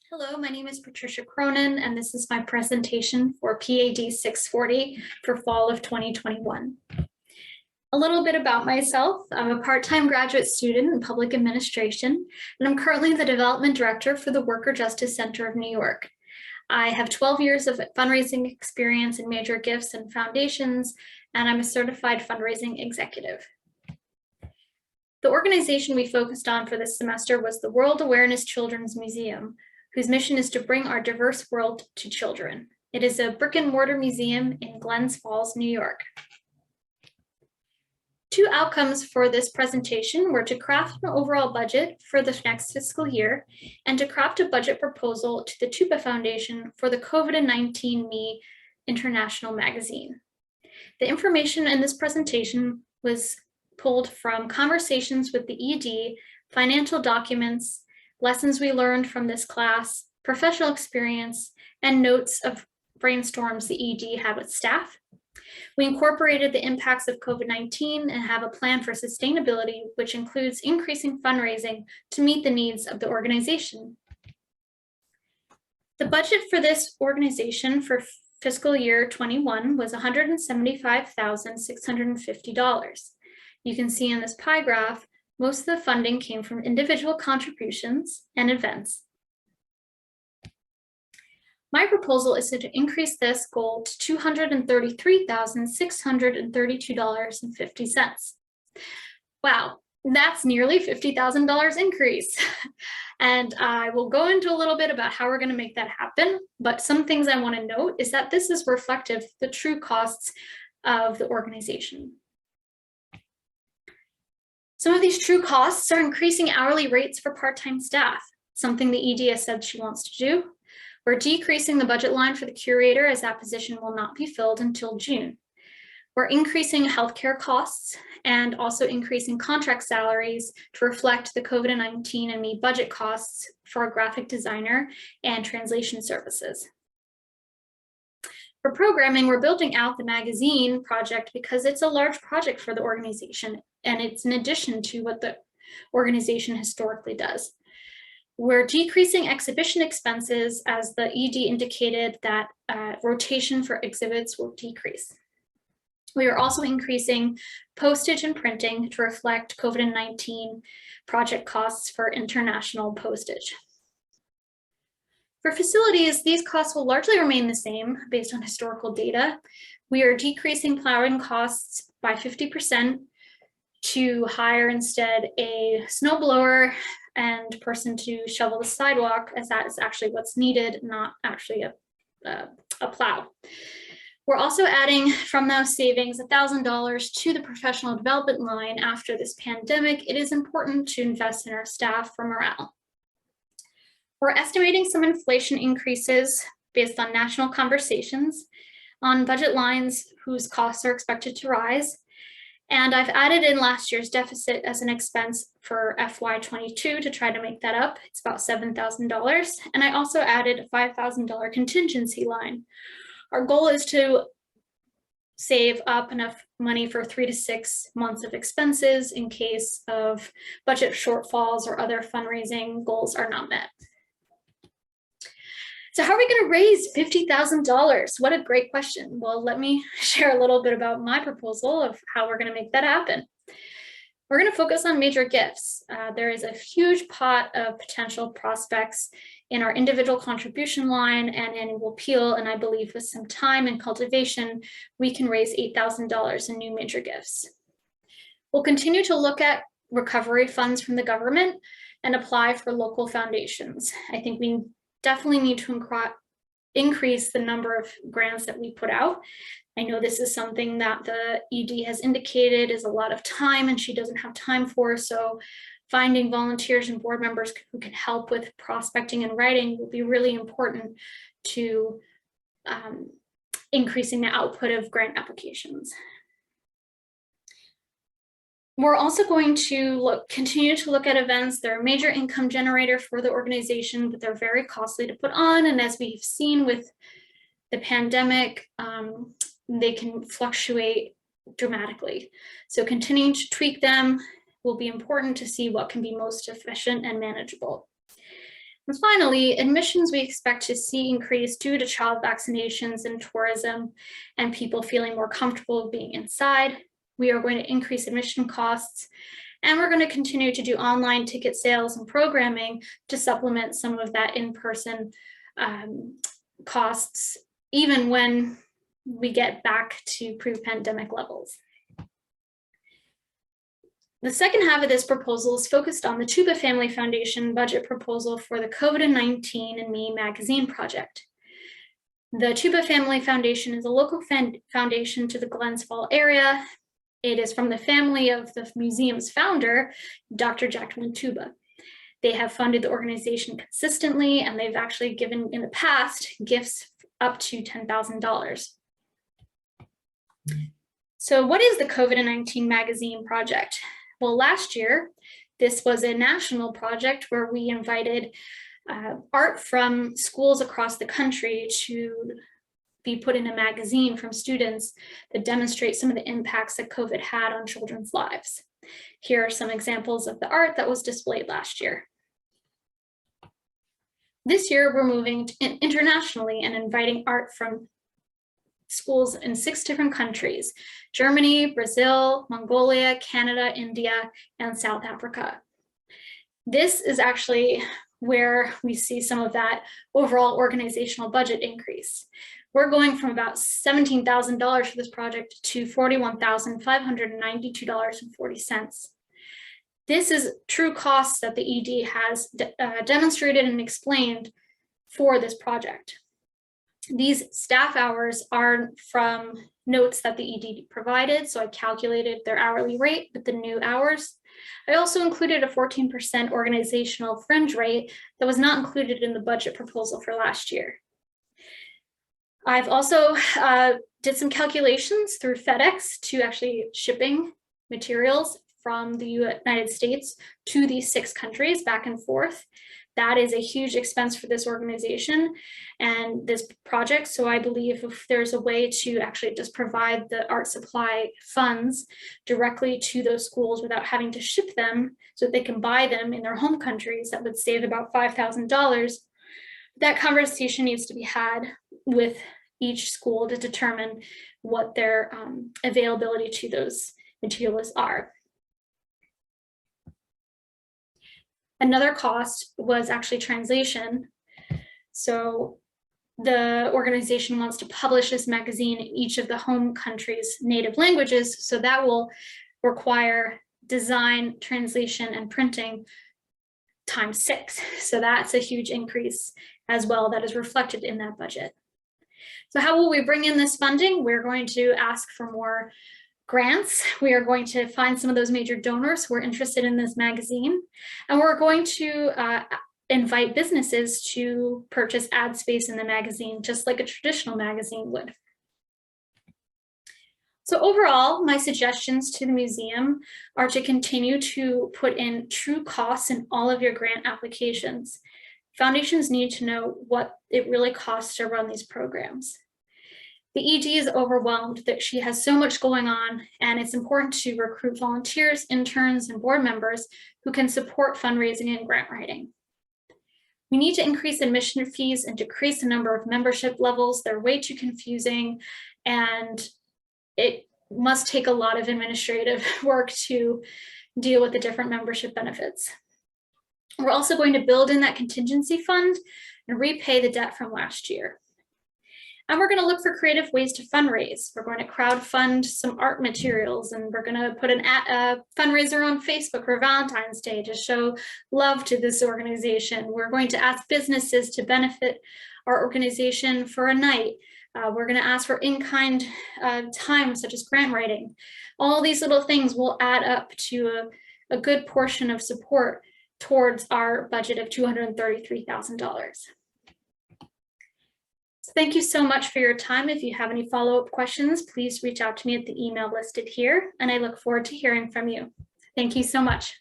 Hello, my name is Patricia Cronin, and this is my presentation for PAD 640 for fall of 2021. A little bit about myself. I'm a part-time graduate student in public administration, and I'm currently the development director for the Worker Justice Center of New York. I have 12 years of fundraising experience in major gifts and foundations, and I'm a certified fundraising executive. The organization we focused on for this semester was the World Awareness Children's Museum, whose mission is to bring our diverse world to children. It is a brick and mortar museum in Glens Falls, New York. Two outcomes for this presentation were to craft an overall budget for the next fiscal year and to craft a budget proposal to the Touba Foundation for the COVID-19 Me International magazine. The information in this presentation was pulled from conversations with the ED, financial documents, lessons we learned from this class, professional experience, and notes of brainstorms the ED had with staff. We incorporated the impacts of COVID-19 and have a plan for sustainability, which includes increasing fundraising to meet the needs of the organization. The budget for this organization for fiscal year 21 was $175,650. You can see in this pie graph, most of the funding came from individual contributions and events. My proposal is to increase this goal to $233,632.50. Wow, that's nearly $50,000 increase. And I will go into a little bit about how we're going to make that happen. But some things I want to note is that this is reflective of the true costs of the organization. Some of these true costs are increasing hourly rates for part-time staff, something the ED has said she wants to do. We're decreasing the budget line for the curator as that position will not be filled until June. We're increasing healthcare costs and also increasing contract salaries to reflect the COVID-19 and Me budget costs for a graphic designer and translation services. For programming, we're building out the magazine project because it's a large project for the organization, and it's in addition to what the organization historically does. We're decreasing exhibition expenses as the ED indicated that rotation for exhibits will decrease. We are also increasing postage and printing to reflect COVID-19 project costs for international postage. For facilities, these costs will largely remain the same based on historical data. We are decreasing plowing costs by 50% to hire instead a snow blower and person to shovel the sidewalk, as that is actually what's needed, not actually a plow. We're also adding from those savings $1,000 to the professional development line after this pandemic. It is important to invest in our staff for morale. We're estimating some inflation increases based on national conversations on budget lines whose costs are expected to rise. And I've added in last year's deficit as an expense for FY22 to try to make that up. It's about $7,000. And I also added a $5,000 contingency line. Our goal is to save up enough money for 3 to 6 months of expenses in case of budget shortfalls or other fundraising goals are not met. So how are we going to raise $50,000? What a great question. Well, let me share a little bit about my proposal of how we're going to make that happen. We're going to focus on major gifts. There is a huge pot of potential prospects in our individual contribution line and annual appeal, and I believe with some time and cultivation, we can raise $8,000 in new major gifts. We'll continue to look at recovery funds from the government and apply for local foundations. I think we definitely need to increase the number of grants that we put out. I know this is something that the ED has indicated is a lot of time and she doesn't have time for, so finding volunteers and board members who can help with prospecting and writing will be really important to increasing the output of grant applications. We're also going to continue to look at events. They're a major income generator for the organization, but they're very costly to put on. And as we've seen with the pandemic, they can fluctuate dramatically. So continuing to tweak them will be important to see what can be most efficient and manageable. And finally, admissions we expect to see increase due to child vaccinations and tourism and people feeling more comfortable being inside. We are going to increase admission costs, and we're going to continue to do online ticket sales and programming to supplement some of that in-person costs, even when we get back to pre-pandemic levels. The second half of this proposal is focused on the Touba Family Foundation budget proposal for the COVID-19 and Me magazine project. The Touba Family Foundation is a local foundation to the Glens Falls area. It is from the family of the museum's founder, Dr. Jacqueline Touba. They have funded the organization consistently, and they've actually given in the past gifts up to $10,000. So what is the COVID-19 magazine project? Well, last year, this was a national project where we invited art from schools across the country to be put in a magazine from students that demonstrate some of the impacts that COVID had on children's lives. Here are some examples of the art that was displayed last year. This year, we're moving internationally and inviting art from schools in 6 different countries: Germany, Brazil, Mongolia, Canada, India, and South Africa. This is actually where we see some of that overall organizational budget increase. We're going from about $17,000 for this project to $41,592.40. This is true costs that the ED has demonstrated and explained for this project. These staff hours are from notes that the ED provided, so I calculated their hourly rate with the new hours. I also included a 14% organizational fringe rate that was not included in the budget proposal for last year. I've also did some calculations through FedEx to actually shipping materials from the United States to these 6 countries back and forth. That is a huge expense for this organization and this project. So I believe if there's a way to actually just provide the art supply funds directly to those schools without having to ship them so that they can buy them in their home countries, that would save about $5,000. That conversation needs to be had with each school to determine what their availability to those materials are. Another cost was actually translation. So the organization wants to publish this magazine in each of the home countries' native languages, so that will require design, translation, and printing times 6. So that's a huge increase as well that is reflected in that budget. So how will we bring in this funding? We're going to ask for more grants. We are going to find some of those major donors who are interested in this magazine, and we're going to invite businesses to purchase ad space in the magazine, just like a traditional magazine would. So overall, my suggestions to the museum are to continue to put in true costs in all of your grant applications. Foundations need to know what it really costs to run these programs. The ED is overwhelmed that she has so much going on, and it's important to recruit volunteers, interns, and board members who can support fundraising and grant writing. We need to increase admission fees and decrease the number of membership levels. They're way too confusing, and it must take a lot of administrative work to deal with the different membership benefits. We're also going to build in that contingency fund and repay the debt from last year. And we're going to look for creative ways to fundraise. We're going to crowdfund some art materials, and we're going to put a fundraiser on Facebook for Valentine's Day to show love to this organization. We're going to ask businesses to benefit our organization for a night. We're going to ask for in-kind time, such as grant writing. All these little things will add up to a good portion of support towards our budget of $233,000. Thank you so much for your time. If you have any follow-up questions, please reach out to me at the email listed here, and I look forward to hearing from you. Thank you so much.